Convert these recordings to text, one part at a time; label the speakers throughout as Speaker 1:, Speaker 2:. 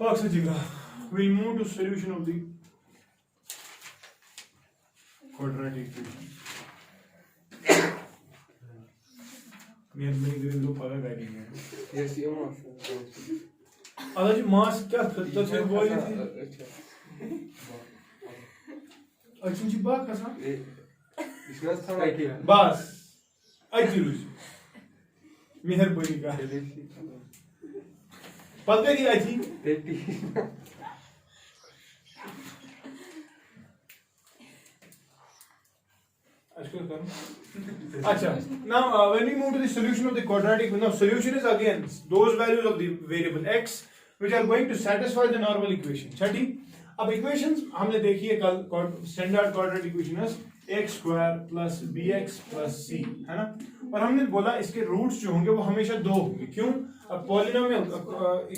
Speaker 1: Box algebra. We'll move to solution of the quadratic equation. मेरे दिल को पता कर रही है।
Speaker 2: Yes, you must.
Speaker 1: अगर जी मास क्या तो से बोल थी। अच्छा जी बात कैसा?
Speaker 2: इसमें था ना कि
Speaker 1: बस अजीरुज मेहरबानी का पता नहीं अजी अच्छा now when we move to the solution of the quadratic now solution is again those values of the variable x which are going to satisfy the normal equation छठी अब इक्वेशंस हमने देखी है कल standard quadratic equation x square plus bx plus c है ना और हमने बोला इसके रूट्स जो होंगे वो हमेशा दो होंगे क्यों a polynomial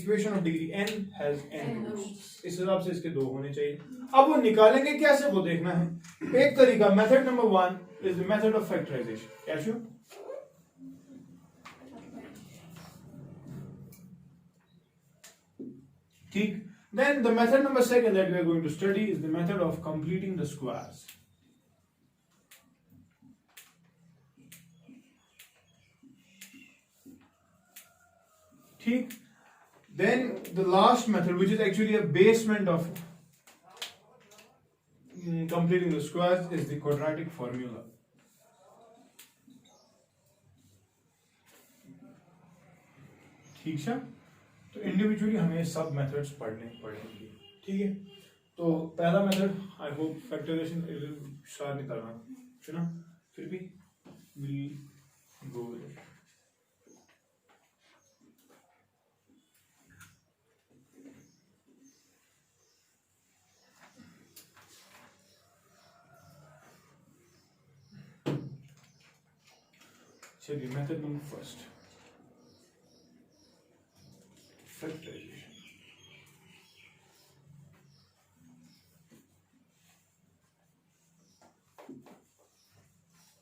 Speaker 1: equation of degree n has n roots इस हिसाब से इसके दो होने चाहिए अब वो निकालेंगे कैसे वो देखना है एक तरीका method number 1 is the method of factorization कैसे ठीक then the method number 2 that we are going to study is the method of completing the squares ठीक then the last method which is actually a basement of completing the squares is the quadratic formula ठीक है तो individually हमें सब methods पढ़ने पड़ेंगे ठीक है तो पहला मेथड आई होप फैक्टराइजेशन शायद नहीं करना है ना फिर भी विल गो विद इट चलिए मेथड नंबर फर्स्ट factorization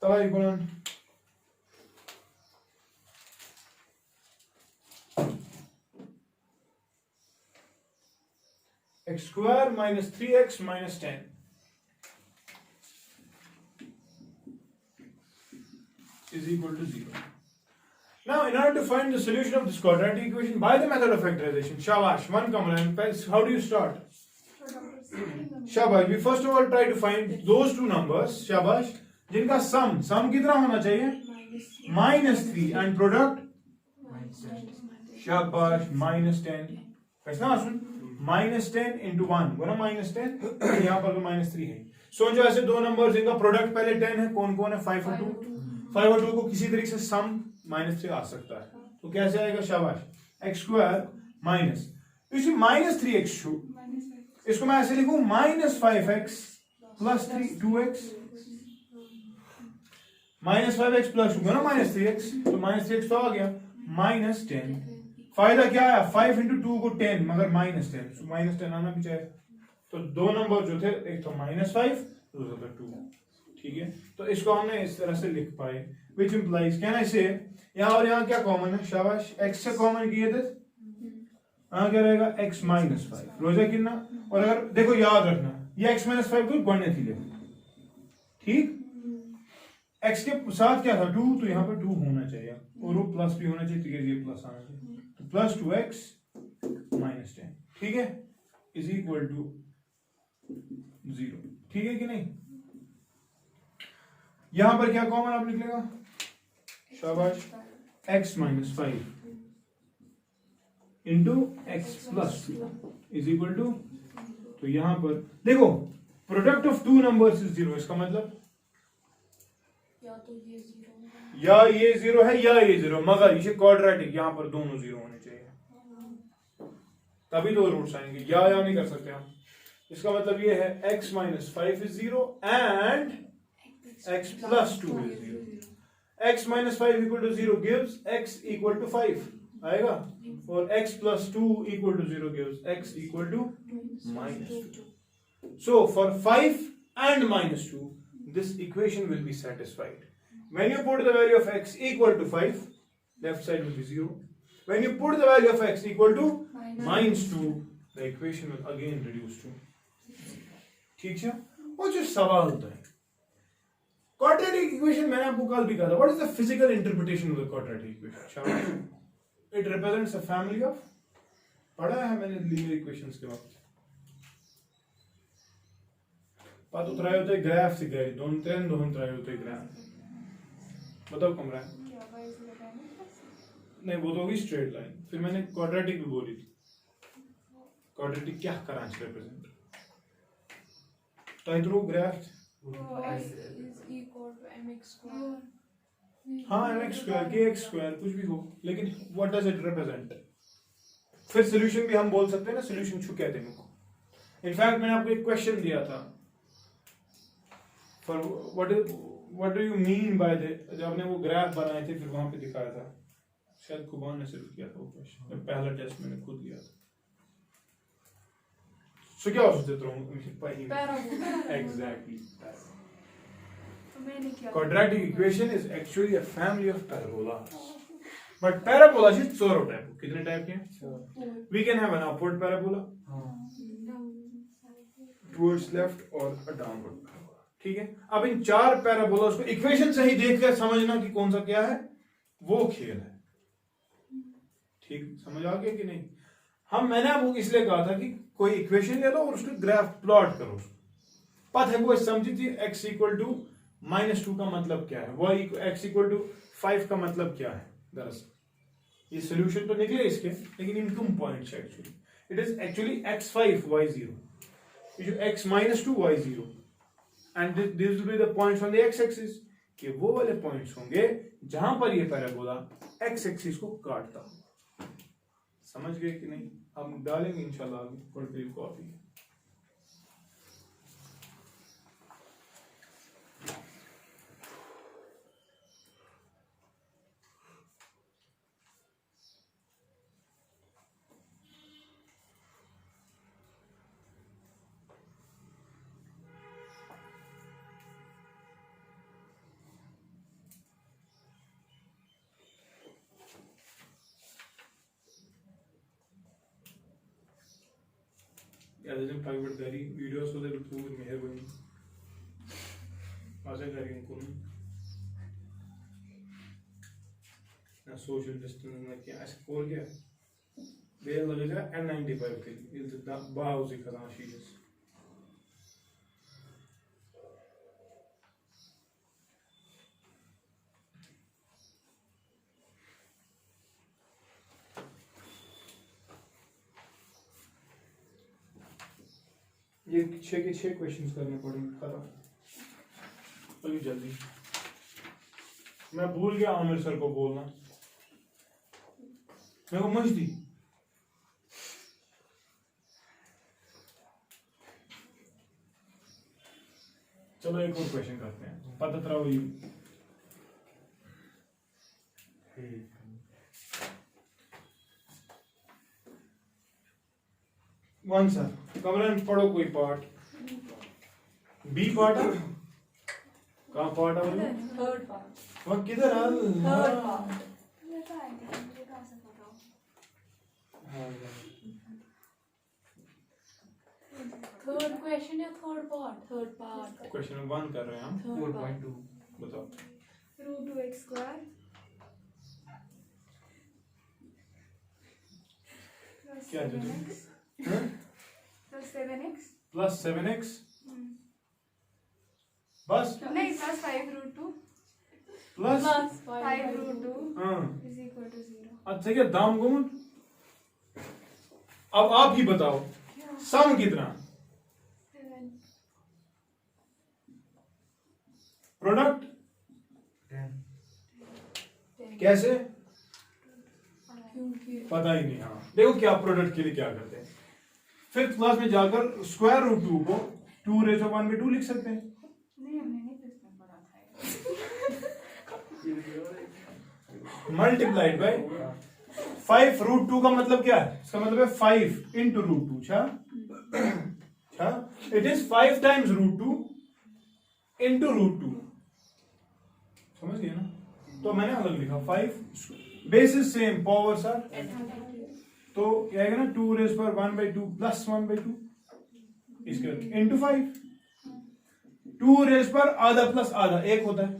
Speaker 1: तब equal x square minus 3x minus 10 is equal to 0. Now, in order to find the solution of this quadratic equation by the method of factorization, shabash, one common line. How do you start? Shabash, we first of all try to find those two numbers, shabash, जिनका sum कितना होना चाहिए? -3 and product? Shabash, -10. कैसा आसन? -10 into 1, बोला -10, यहाँ पर तो -3 है. So जो ऐसे दो नंबर्स जिनका प्रोडक्ट पहले 10 है, कौन-कौन है? 5 और 2. 5 और 2 को किसी तरीके से सम -3 आ सकता है तो कैसे आएगा शाबाश x स्क्वायर माइनस इसी -3x इसको मैं ऐसे लिखूं -5x plus 2x -5x plus 2 ना -3x तो -3x तो आ गया -10 फायदा क्या आया 5 into 2 को 10 मगर -10 तो -10 आना भी चाहिए तो दो नंबर जो थे एक तो -5 दूसरा था 2 ठीक है तो इसको हमने इस तरह से लिख पाए which implies can I say यहाँ और यहाँ क्या कॉमन है शाबाश x से कॉमन किए थे यहाँ क्या रहेगा x minus 5 रोजा कितना और अगर देखो याद रखना ये x minus 5 को बढ़ने थी ले ठीक x के साथ क्या था 2 तो यहाँ पर 2 होना चाहिए और वो प्लस भी होना चाहिए तो ये प्लस आना चाहिए तो प्लस 2x minus 10 ठीक है इज इक्वल टू 0 ठीक है कि नहीं यहां पर क्या कॉमन आप निकलेगा शाबाश x minus 5 into x plus 2 is equal to तो यहां पर देखो product of two numbers is 0 इसका मतलब
Speaker 3: या तो ये 0 है
Speaker 1: या ये 0 है या ये 0 मगर ये क्वाड्रेटिक यहां पर दोनों 0 होने चाहिए तभी दो रूट्स आएंगे या नहीं कर सकते हम इसका मतलब ये है x minus 5 is 0 and x plus 2 is 0 x minus 5 equal to 0 gives x equal to 5 आएगा और x plus 2 equal to 0 gives x equal to minus 2 so for 5 and minus 2 this equation will be satisfied when you put the value of x equal to 5 left side will be 0 when you put the value of x equal to minus 2 the equation will again reduce to, ठीक है? वो जो सवाल होता है quadratic equation, मैंने आपको कल भी कहा था, what is the physical interpretation of the quadratic equation? It represents a family of, पढ़ा है मैंने linear equations के वक्त, पातो त्राय होते हैं ग्राफ से गए, दोनों त्राय होते हैं ग्राफ, बताओ कमरा है? नहीं वो तो होगी स्ट्रेट लाइन, फिर मैंने क्वाड्रेटिक भी बोली थी, क्वाड्रेटिक क्या करांच रिप्रेजेंट, तो इधर वो ग्राफ, हाँ mx स्क्वायर kx स्क्वायर कुछ भी हो, लेकिन व्हाट डज इट रिप्रेजेंट? फिर सॉल्यूशन भी हम बोल सकते हैं ना, सॉल्यूशन छू कहते हैं उनको। इनफैक्ट मैंने आपको एक क्वेश्चन दिया था, for what do you mean by the, जब आपने वो ग्राफ बनाए थे फिर वहां पे दिखाया था, शायद खुबान ने सिर्फ किया था वो क्वेश्चन, पहला टेस्ट मैंने खुद लिया था। सो क्या हो सकता है? Exactly, quadratic equation is actually a family of parabolas, but parabolas is चारों टाइप, कितने टाइप के हैं? We can have an upward parabola, towards left और a downward parabola, ठीक है? अब इन चार पैराबोलास को इक्वेशन से ही देखकर समझना कि कौन सा क्या है, वो खेल है, ठीक? समझ आ गया कि नहीं? मैंने आपको इसलिए कहा था कि कोई इक्वेशन ले लो और उसको ग्राफ प्लॉट करो, पता है वो समझी थी, x इक्वल टू -2 का मतलब क्या है, y x इक्वल टू 5 का मतलब क्या है। दरअसल ये सोल्यूशन तो निकले इसके, लेकिन income points actually, it is actually x5 y0, ये जो x -2 y0, and this will be the points on the x axis, कि वो वाले पॉइंट्स होंगे जहां पर ये पैराबोला x एक्सिस को काटता हो। समझ गए कि नहीं? हम डालेंगे इंशाल्लाह आगे पढ़ते copy. Yazıcım takip ederim. Videosu da bu mehrbani. आशा करें उनको ना सोशल डिस्टेंस ना क्या ऐसे कोर क्या बेल लगेगा N95 के लिए ये तो बाहर से करना चाहिए। ये 6 के 6 क्वेश्चंस करने पड़ेंगे खरा अभी जल्दी। मैं भूल गया आमिर सर को बोलना, मेरे को मजदी चलो एक और क्वेश्चन करते हैं, पता रहा वही वन सर कमरन पढ़ो कोई पार्ट, बी पार्ट है कहाँ पार्ट है बोलो?
Speaker 3: Third part.
Speaker 1: वहाँ किधर है?
Speaker 3: Third part. थर्ड क्वेश्चन या third part? Third part.
Speaker 1: Question 1 कर रहे हैं हम।
Speaker 2: 4.2
Speaker 1: बताओ।
Speaker 3: √2x स्क्वायर
Speaker 1: क्या जरूरी?
Speaker 4: प्लस 7x
Speaker 1: बस
Speaker 4: नहीं प्लस 5√2
Speaker 1: प्लस
Speaker 4: 5√2
Speaker 1: हाँ
Speaker 4: इज इक्वल टू 0।
Speaker 1: अच्छा क्या दाम गुम, अब आप ही बताओ सम कितना, प्रोडक्ट कैसे पता ही नहीं। हाँ देखो क्या प्रोडक्ट के लिए क्या करते हैं, फिफ्थ क्लास में जाकर स्क्वायर रूट 2 को 2⁻1/2 लिख सकते हैं।
Speaker 4: नहीं हमने नहीं फिफ्थ में पढ़ा था।
Speaker 1: मल्टीप्लाइड बाय 5√2 का मतलब क्या है, इसका मतलब है 5 into √2। अच्छा इट इज 5 times √2 into √2, समझ गए ना? तो मैंने अलग लिखा 5 बेसिस सेम पावर्स आर तो क्या आएगा ना 2 रेज पर 1/2 प्लस 1/2 इसके इंटू 5। 2 रेज पर आधा प्लस आधा एक होता है,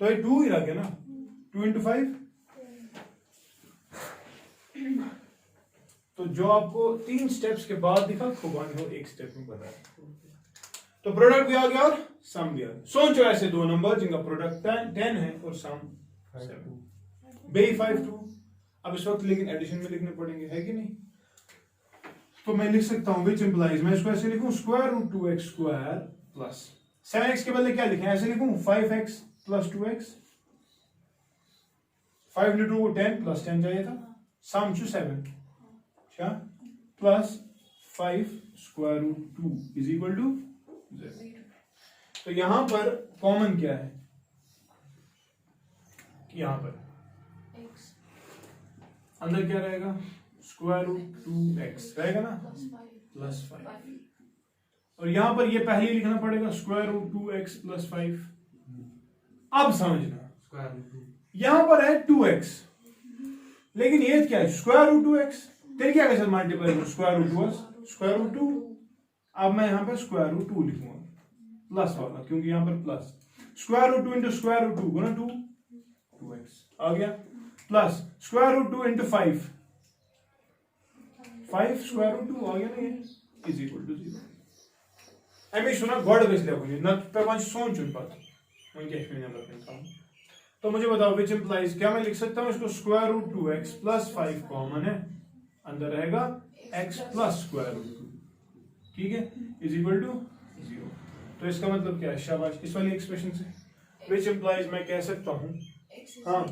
Speaker 1: तो ये 2 ही रह गया ना, 2 × 5। तो जो आपको 3 स्टेप्स के बाद दिखा खुबानी हो एक स्टेप में बताया। तो प्रोडक्ट भी आ गया और सम भी आ गया। सोचो ऐसे दो नंबर जिनका प्रोडक्ट 10 है और सम 7, बे 5 2। अब इस वक्त लेकिन एडिशन में लिखने पड़ेंगे, है कि नहीं? तो मैं लिख सकता हूं विच इंप्लाइज, मैं इसको ऐसे लिखूं square root 2x square plus 7x के बदले क्या लिखें, ऐसे लिखूं 5x प्लस 2x। 5 × 2 10 प्लस 10 चाहिए था, सम टू 7 क्या plus 5 square root 2 is equal to 0। तो यहां पर कॉमन क्या है, यहां पर
Speaker 3: x
Speaker 1: अंदर क्या रहेगा, स्क्वायर रूट 2x रहेगा ना
Speaker 3: प्लस 5
Speaker 1: प्लस 5, और यहां पर ये पहले ही लिखना पड़ेगा स्क्वायर रूट 2x प्लस 5। अब समझना,
Speaker 2: स्क्वायर रूट
Speaker 1: यहां पर है 2x, लेकिन ये क्या है स्क्वायर रूट 2x, फिर क्या कैसे मल्टीप्लाई करूं, स्क्वायर रूट 2 स्क्वायर रूट 2। अब मैं यहां पर स्क्वायर रूट 2 लिखूंगा प्लस वाला, क्योंकि यहां पर plus square root 2 into square root 2 गुना 2x आ गया, plus square root 2 into 5 square root 2 आ गया ना, ये इज इक्वल टू 0। अमी सुना गॉड बेस लेवल न पे वन सोचुन पत वन क्या है नंबर पे था। तो मुझे बताओ विच इंप्लाइज, क्या मैं लिख सकता हूं इसको square root 2x plus 5 common है, अंदर रहेगा x प्लस स्क्वायर रूट 2, ठीक है, इज इक्वल टू 0। तो इसका मतलब क्या है, शाबाश, इस वाली एक्सप्रेशन से विच इंप्लाइज मैं कह सकता हूं हाँ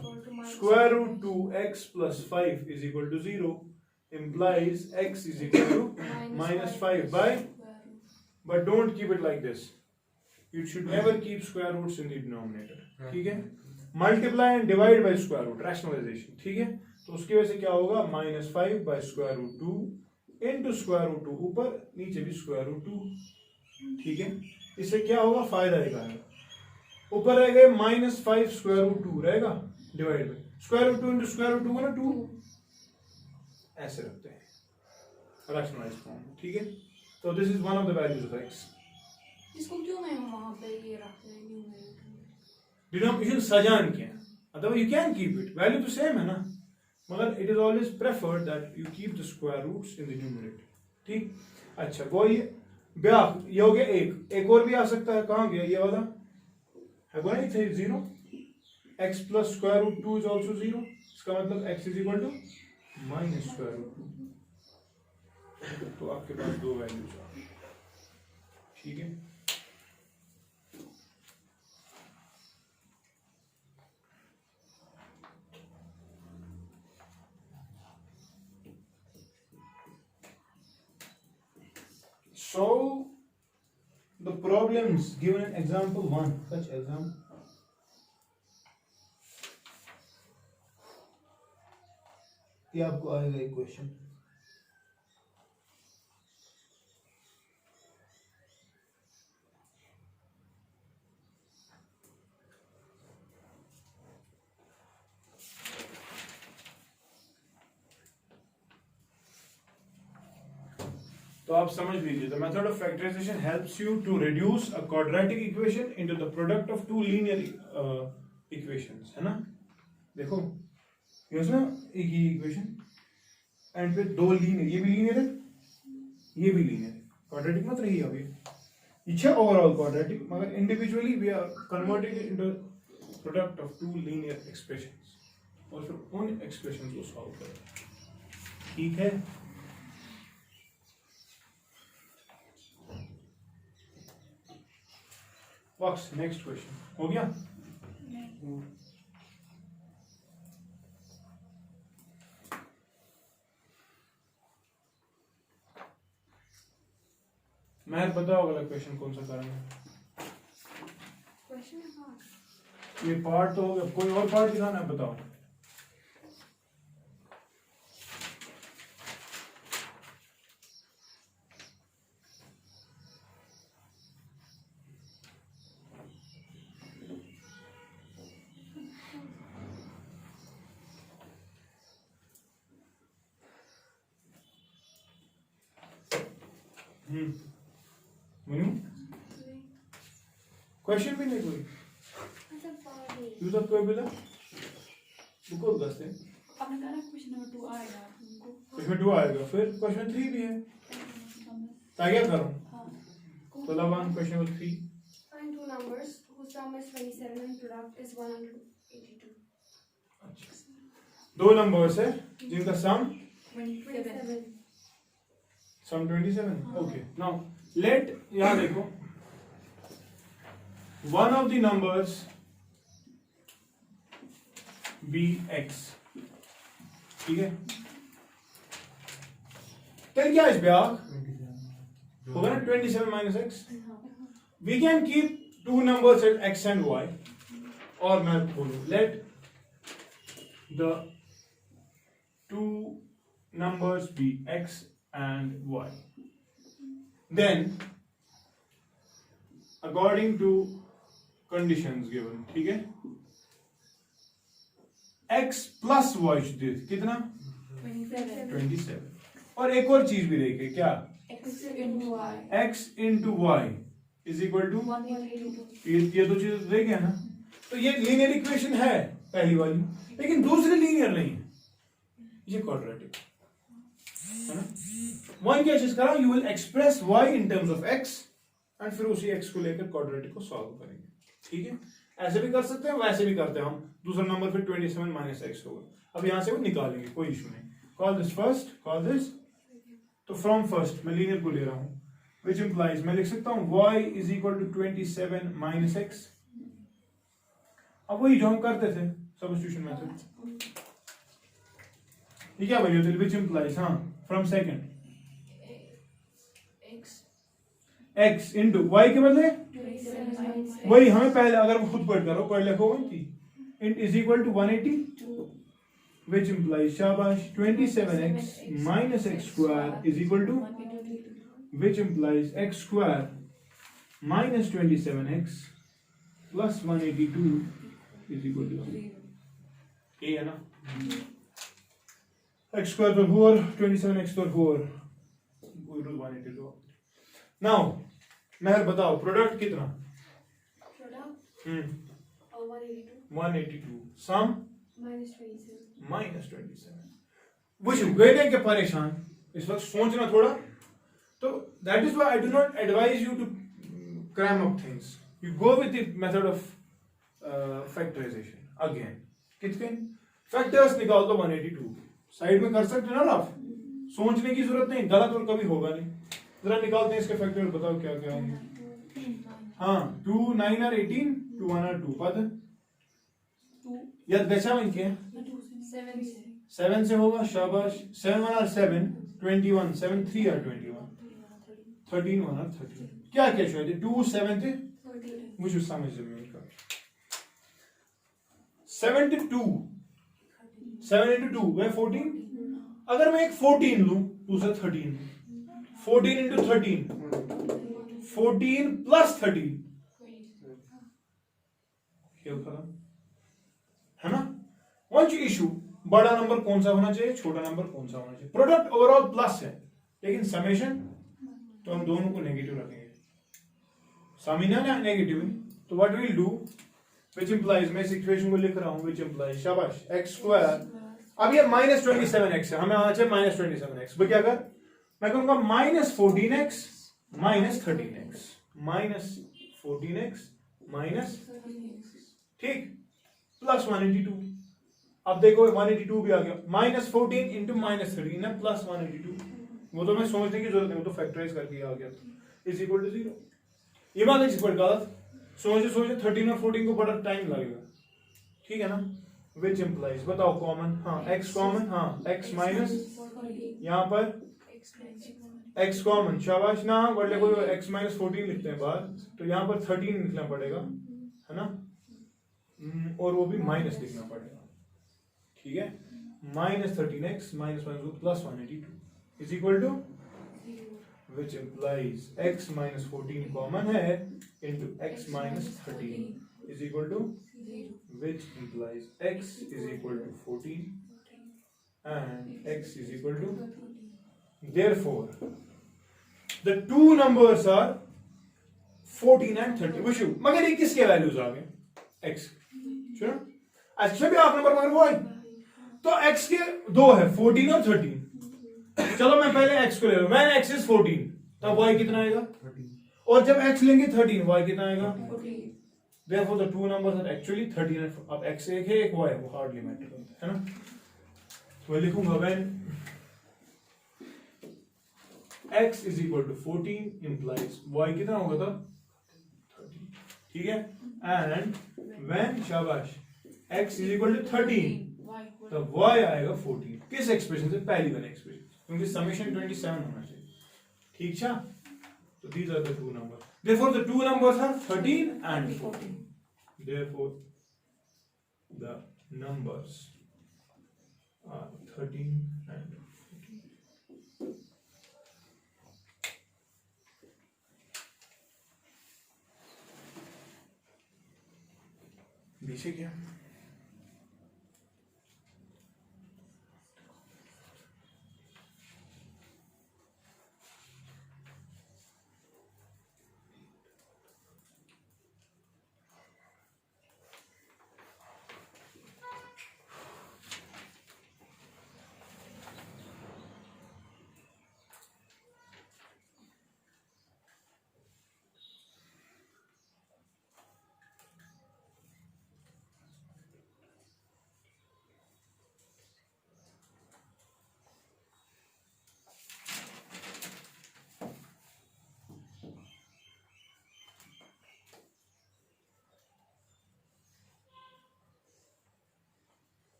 Speaker 1: square root 2x plus 5 is equal to 0 implies x is equal to -5 by, but don't keep it like this, you should never keep square roots in the denominator, ठीक है, multiply and divide by square root, rationalization, ठीक है। तो उसकी वजह से क्या होगा, -5 by square root 2 into square root 2, ऊपर नीचे भी square root 2, ठीक है। इससे क्या होगा, फायदा दिखाएगा, ऊपर रहेगा -5 स्क्वायर रूट 2 रहेगा divide by square root 2 into square root 2 ना 2, ऐसे रखते हैं रैशनलाइज फॉर्म, ठीक है। तो this is one of the values of x।
Speaker 3: इसको क्यों नहीं हम वहां पे ये रखते हैं न्यूमरेटर,
Speaker 1: डिनोमिनेशन सजान किया, अथवा you can keep it, value तो सेम है ना, मगर it is always preferred that you keep the square roots in the numerator, ठीक। अच्छा वो ये ब्याह ये हो गया, एक और भी आ सकता है, कहां गया ये वाला है, वो नहीं थे 0, x plus square root 2 is also 0, इसका मतलब x is equal to minus square root 2। तो आपके पास दो वैल्यूज आ गई, ठीक है। So the problems given in example 1, such example ये आपको आएगा एक क्वेश्चन, तो आप समझ लीजिए, the method of factorization helps you to reduce a quadratic equation into the product of two linear equations, है ना। देखो ये ना एक ही इक्वेशन एंड पे दो लीनियर, ये भी लीनियर है ये भी लीनियर है, क्वाड्रेटिक मत रही अभी, ये ओवरऑल क्वाड्रेटिक, मगर individually we are converting it into product of two linear expressions, और फिर उन एक्सप्रेशंस को सॉल्व करें, ठीक है। बॉक्स नेक्स्ट क्वेश्चन हो गया। मैं बताओ अगला क्वेश्चन कौन सा करेंगे,
Speaker 4: क्वेश्चन है हाँ
Speaker 1: ये पार्ट तो हो गया, कोई और पार्ट दिखाना है बताओ। मनु क्वेश्चन भी नहीं कोई यूज ऑफ कोई बोला रुको दसते
Speaker 4: आपने कहा ना क्वेश्चन नंबर 2 आएगा उनको
Speaker 1: क्वेश्चन 2 आएगा फिर क्वेश्चन 3 भी है क्या करूं तो लवन question 3
Speaker 3: Find two numbers whose sum is 27 and product is 182.
Speaker 1: दो नंबर्स है जिनका sum
Speaker 3: 27.
Speaker 1: Sum 27 okay now let यहां देखो one of the numbers be x ठीक है तेल क्या इस ब्याह होगा ना 27 minus x we can keep two numbers at x and y और मैं बोलूं let the two numbers be x and y then according to conditions given ठीक है x plus y should be कितना 27 और एक और चीज भी देखिए क्या
Speaker 3: X into Y.
Speaker 1: x into y is equal to
Speaker 3: 182.
Speaker 1: ये दो चीज देख गया ना तो ये लीनियर इक्वेशन है पहली वाली लेकिन दूसरी लीनियर नहीं है ये क्वाड्रेटिक है ना वन क्या चीज करा you will express y in terms of x and फिर उसी x को लेकर क्वाड्रेटिक को सॉल्व करेंगे ठीक है ऐसे भी कर सकते हैं वैसे भी करते हैं हम दूसरा नंबर फिर 27 माइनस x होगा अब यहां से वो निकालेंगे कोई इशू नहीं call this first call this तो फ्रॉम फर्स्ट मैं लीनियर को ले रहा हूं व्हिच इंप्लाइज मैं लिख सकता हूं y is equal to 27 minus x अब वही जो हम करते थे सब्स्टिट्यूशन मेथड ये क्या वैल्यू होती है व्हिच इंप्लाइज हां from second x into y के बदले
Speaker 3: 27 minus X.
Speaker 1: वही हमें पहले अगर खुद पढ़ करो कोई लिखो वही थी int is equal to 180 which implies शाबाश 27x minus x square is equal to which implies x square minus 27x plus 182 is equal to 0 ये है ना x square तो 4 27x तो 4 equal to 182 now मेहर बताओ प्रोडक्ट कितना
Speaker 3: Product 182
Speaker 1: 182 sum
Speaker 3: minus 27.
Speaker 1: -27 बुझ गए थे क्या परेशान इस वक्त सोचना थोड़ा तो that is why I do not advise you to cram up things you go with the method of factorization again कितने फैक्टर्स निकाल दो 182 साइड में कर सकते हो ना आप सोचने की जरूरत नहीं गलत और कभी होगा नहीं जरा निकालते हैं इसके फैक्टर बताओ क्या क्या होंगे हाँ 2 9 और 18 2 1 और 2 पद याद बचा में क्या 7 से होगा शाबाश 7 1 और 7 21 7 3 और 21 13 1 और 13 क्या क्या चाहिए 2 7 थे मुझे समझ में इनका 72 7 into 2 वह 14 अगर मैं एक 14 लूं दूसरा 13 14 into 13 14 plus 13 खेल खत्म है ना वन इशू बड़ा नंबर कौन सा होना चाहिए छोटा नंबर कौन सा होना चाहिए प्रोडक्ट ओवरऑल प्लस है लेकिन समेशन तो हम दोनों को नेगेटिव रखेंगे सामिना ना नेगेटिव तो what will do which implies मैं इस इक्वेशन को लिख रहा हूं व्हिच इंप्लाइज शाबाश x स्क्वायर अब ये -27x है हमें आना चाहिए -27x वो क्या कर मैं कहूंगा -14x -13x -14x माइनस ठीक प्लस 182 अब देखो 182 भी आ गया -14 इंटू -13 ना प्लस 182 वो तो मैं सोचने की जरूरत नहीं वो तो फैक्टराइज करके आ गया इज इक्वल टू 0 ये बात इस पर गलत सोचे 13 और 14 को बड़ा टाइम लगेगा ठीक है ना विच इंप्लाइज बताओ कॉमन हाँ x कॉमन हाँ x माइनस यहाँ पर x कॉमन शाबाश ना बड़े को x -14 लिखते हैं बाहर तो यहाँ पर 13 लिखना पड़ेगा है ना और वो भी माइनस लिखना पड़ेगा ठीक है -13x -1 plus 182 is equal to which implies x -14 common है into x -13 is equal to which implies x is equal to 14 and x is equal to therefore the two numbers are 14 and 30 Vishu मगर ये किसके values आ गए x सुनो अच्छा भी आप number मगर वो है तो x के दो है 14 और 13 चलो मैं पहले x को ले लूं मैंने x is 14 तब y कितना आएगा
Speaker 2: 13
Speaker 1: और जब x लेंगे 13 y कितना आएगा
Speaker 3: 14
Speaker 1: therefore the two numbers are actually 13 and अब x एक है एक y है वो हार्डली मैटर करता है ना तो मैं लिखूंगा when x is equal to 14 implies y कितना होगा तब 30 ठीक है and when शाबाश x is equal to 13 तब y आएगा 14 किस एक्सप्रेशन से पहली वाली एक्सप्रेशन क्योंकि समेशन 27 होना चाहिए ठीक है so these are the two numbers therefore the two numbers are 13 and 14 therefore the numbers are 13 and 14 बीच क्या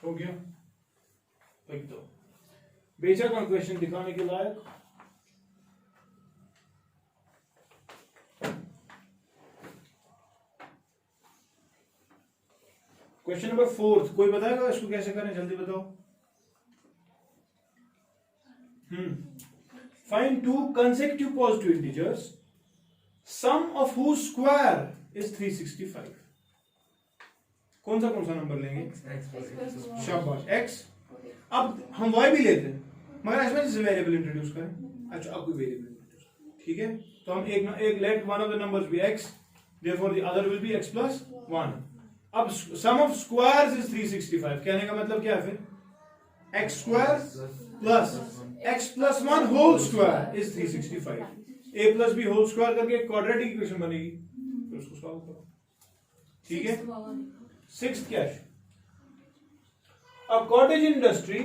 Speaker 1: हो गया लिख दो बेचा का क्वेश्चन दिखाने के लायक क्वेश्चन नंबर 4 कोई बताएगा इसको कैसे करें जल्दी बताओ find two consecutive positive integers sum of whose square is 365 कौन सा नंबर लेंगे शाबाश x अब हम y भी लेते हैं मगर इसमें से वेरिएबल इंट्रोड्यूस करें अच्छा अब कोई वेरिएबल इंट्रोड्यूस ठीक है तो हम एक let one of the numbers be x therefore the other will be x plus 1 अब sum of squares is 365 कहने का मतलब क्या है फिर x square plus x plus 1 whole square is 365 a plus b whole square करके quadratic equation बनेगी फिर उसको सॉल्व करो ठीक है Sixth cache. A cottage industry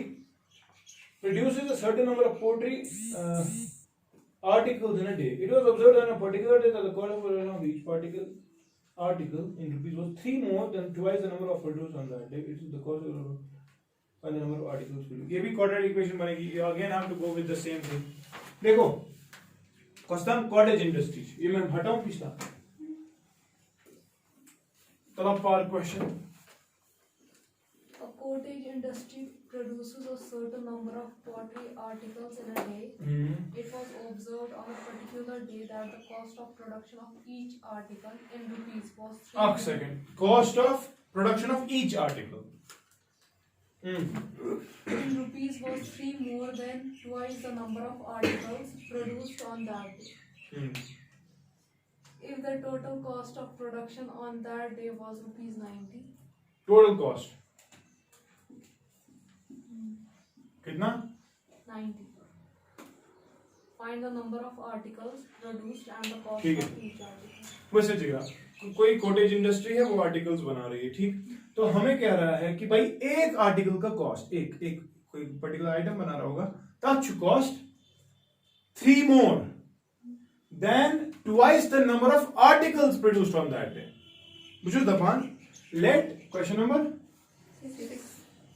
Speaker 1: produces a certain number of poultry articles in a day. It was observed on a particular day that the cost of production of each article in rupees was 3 more than twice the number of produced on that day. It is the cost of the number of articles produced. ये भी quadratic equation बनेगी. You again have to go with the same thing. देखो, custom cottage industries. ये मैं हटाऊं पिछला. Par question.
Speaker 3: A cottage industry produces a certain number of pottery articles in a day. It was observed on a particular day that the cost of production of each article in rupees was 3.
Speaker 1: Second. Cost of production of each article.
Speaker 3: In rupees was 3 more than twice the number of articles produced on that day. If the total cost of production on that day was rupees 90.
Speaker 1: Total cost. कितना?
Speaker 3: 90. Find the number of articles produced and the cost
Speaker 1: ठीक है.
Speaker 3: of each article.
Speaker 1: वैसे जगह कोई cottage industry है, वो articles बना रही है, ठीक। तो हमें कह रहा है कि भाई एक आर्टिकल का कॉस्ट, एक एक कोई पर्टिकुलर आइटम बना रहा होगा, that cost 3 more than twice the number of articles produced from that day. Which is the one? Let question number.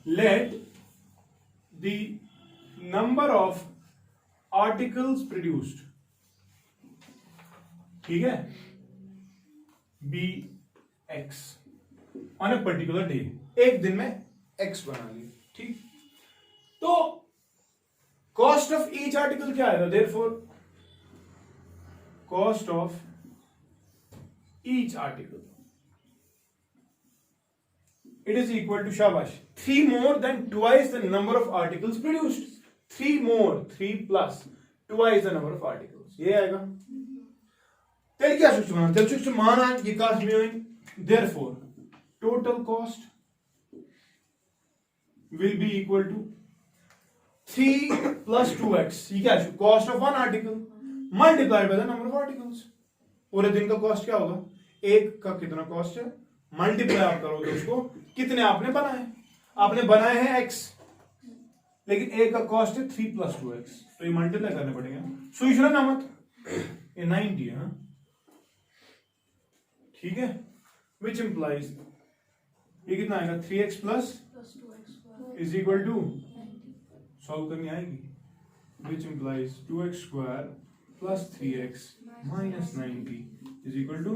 Speaker 1: Let the number of articles produced, ठीक है, be x on a particular day. एक दिन में x बना लिया, ठीक। तो cost of each article क्या आएगा? Therefore cost of each article it is equal to shabash 3 more than twice the number of articles produced. 3 more, 3 plus twice the number of articles. ये आएगा। तेरे क्या सोच माना? तेरे सोच माना ये कास्ट में हुई। Therefore total cost will be equal to 3 plus 2x. ये क्या है? Cost of one article multiplied by the number of articles. पूरे दिन का कॉस्ट क्या होगा? एक का कितना कॉस्ट है, मल्टीप्लाई आप करोगे उसको, कितने आपने बनाए, आपने बनाए हैं x, लेकिन एक का कॉस्ट है 3 plus 2x, तो ये मल्टीप्लाई करने पड़ेंगे। सुई ना मत, ये 90 है, ठीक है। विच इंप्लाइज ये कितना आएगा? 3x plus
Speaker 3: 2x
Speaker 1: is equal to, solve करनी आएगी, which implies 2x square plus 3x minus 90 is equal to,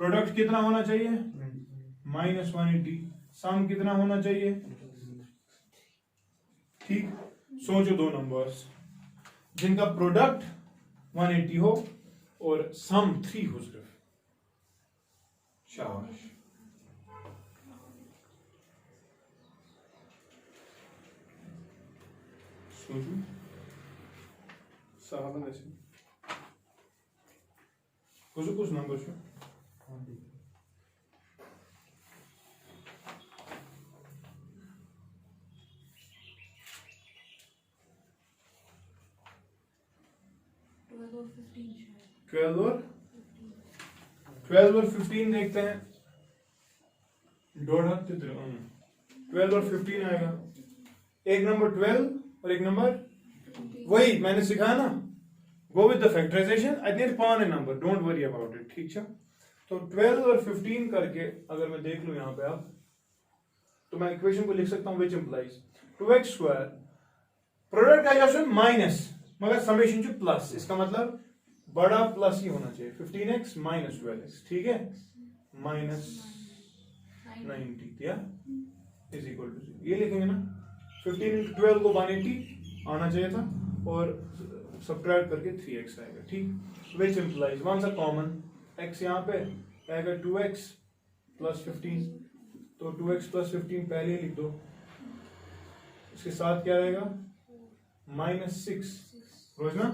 Speaker 1: product कितना होना चाहिए? -180। सम कितना होना चाहिए? ठीक। सोचो दो नंबर्स जिनका प्रोडक्ट 180 हो और सम 3 हो सिर्फ। शाबाश। सोचो सहाबा ऐसे कुछ नंबर छो 12 और 15 देखते हैं। 12 और 15 आएगा। एक नंबर 12 और एक नंबर वही मैंने सिखाया ना, go with the factorization. I think पान है number, don't worry about it, ठीक है। तो 12 और 15 करके अगर मैं देख लूं यहाँ पे आप, तो मैं इक्वेशन को लिख सकता हूँ which implies 2x square, product का ऑप्शन माइनस मगर समेशन जो प्लस, इसका मतलब बड़ा प्लस ही होना चाहिए। 15x माइनस 12x, ठीक है, माइनस 90 या इज इक्वल टू, ये लिखेंगे ना। 15 into 12 को 180 आना चाहिए था और सब्ट्रैक्ट करके 3x आएगा, ठीक। विच इंप्लाइज वन सा कॉमन, x यहाँ पे आएगा 2x प्लस 15, तो 2x प्लस 15 पहले ही लिख दो। इसके साथ क्या रहेगा? -6 रोज ना,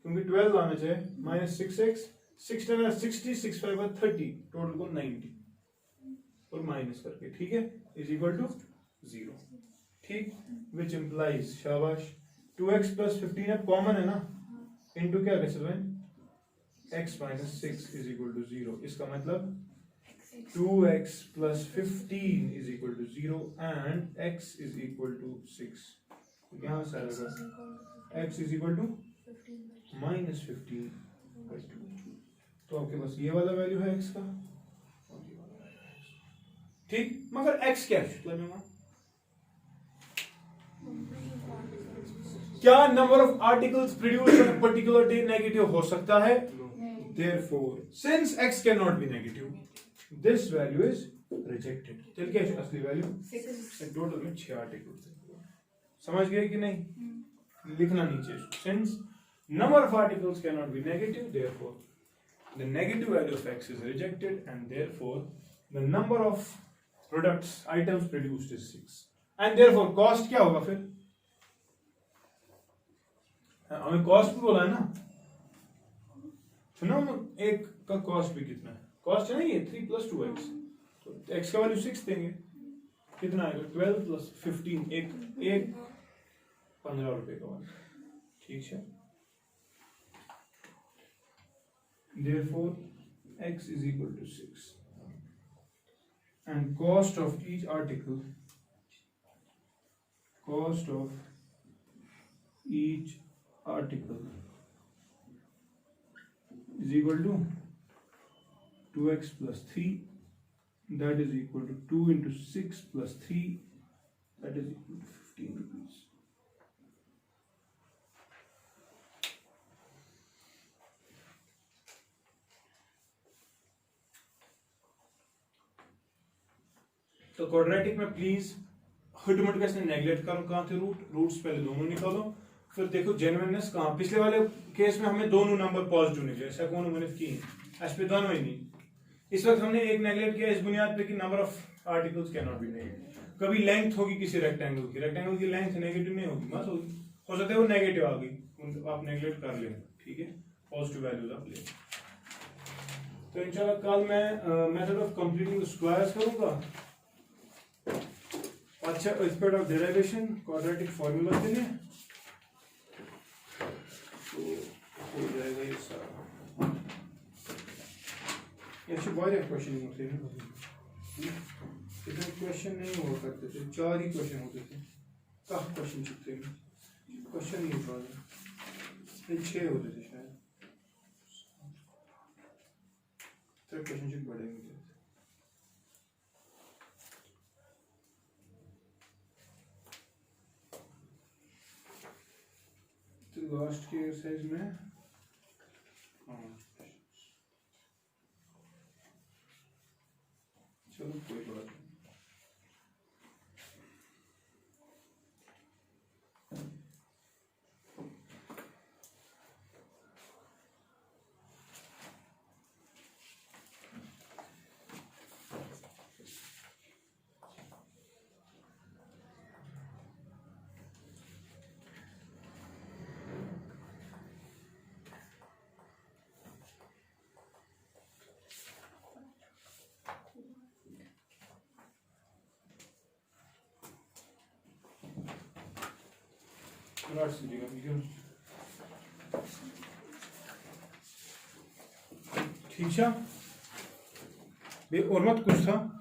Speaker 1: क्योंकि 12 आना चाहिए। -6x 60 6 5 30, टोटल को 90 और माइनस करके, ठीक है, इज इक्वल टू 0, ठीक। विच इंप्लाइज, शाबाश, 2x प्लस 15 अब कॉमन है ना, इनटू क्या कैसे हैं, x minus 6 is equal to 0। इसका मतलब 2x plus 15 is equal to 0 and x is equal to 6। यहां से आएगा x इज इक्वल टू -15/2। तो आपके पास ये वाला वैल्यू है x का, ठीक। मगर x क्या है? क्या number of articles produced on particular day negative हो सकता है? Therefore, since x cannot be negative, this value is rejected. चल क्या है असली वैल्यू? 6। टोटल में 6 आर्टिकल्स। समझ गए कि नहीं? लिखना नीचे। Since number of articles cannot be negative, therefore the negative value of x is rejected, and therefore the number of products items produced is 6. And therefore cost क्या होगा फिर? हमें कॉस्ट भी बोला है ना, सुनो, एक का कॉस्ट भी कितना है? कॉस्ट है ना ये 3 + 2x, तो x का वैल्यू 6 देंगे, कितना आएगा? 12 + 15, एक 15 रुपए का वाला, ठीक है। Therefore x is equal to 6 and cost of each article is equal to 2x plus 3, that is equal to 2 into 6 plus 3, that is equal to 15 rupees. तो क्वाड्रेटिक में प्लीज हुडमुट कैसे नेगलेक्ट करो, कहाँ थे रूट्स पहले दोनों निकालो, फिर देखो जेन्युइननेस कहाँ। पिछले वाले केस में हमें दोनों नंबर पॉजिटिव निकले, ऐसा कौन मैंने की ऐसे पे दोनों ही नहीं। इस वक्त हमने एक नेगलेक्ट किया इस बुनियाद पे कि number of articles can not be negative. कभी लेंथ होगी किसी रेक्टेंगल की लेंथ नेगेटिव नहीं होगी, मत होगी, हो सकता है वो नेगेटिव आ गई, आप नेगलेक्ट कर लेना, ठीक है, पॉजिटिव वैल्यूज आप ले। तो इंशाल्लाह कल मैं मेथड ऑफ कंप्लीटिंग स्क्वायर्स करूंगा। अच्छा, method of derivation quadratic formula के लिए तो हो जाएगा ये सारा। ऐसे बहुत क्वेश्चन होते हैं, इतने क्वेश्चन नहीं हुआ करते थे, 4 ही क्वेश्चन होते थे, कहाँ क्वेश्चन चुकते हैं, क्वेश्चन नहीं होता, 6 होते थे शायद, तो क्वेश्चन चुक बढ़ेंगे। लास्ट के एक्सरसाइज में चलो कोई बात नहीं। ठीक है, और मत कुछ था।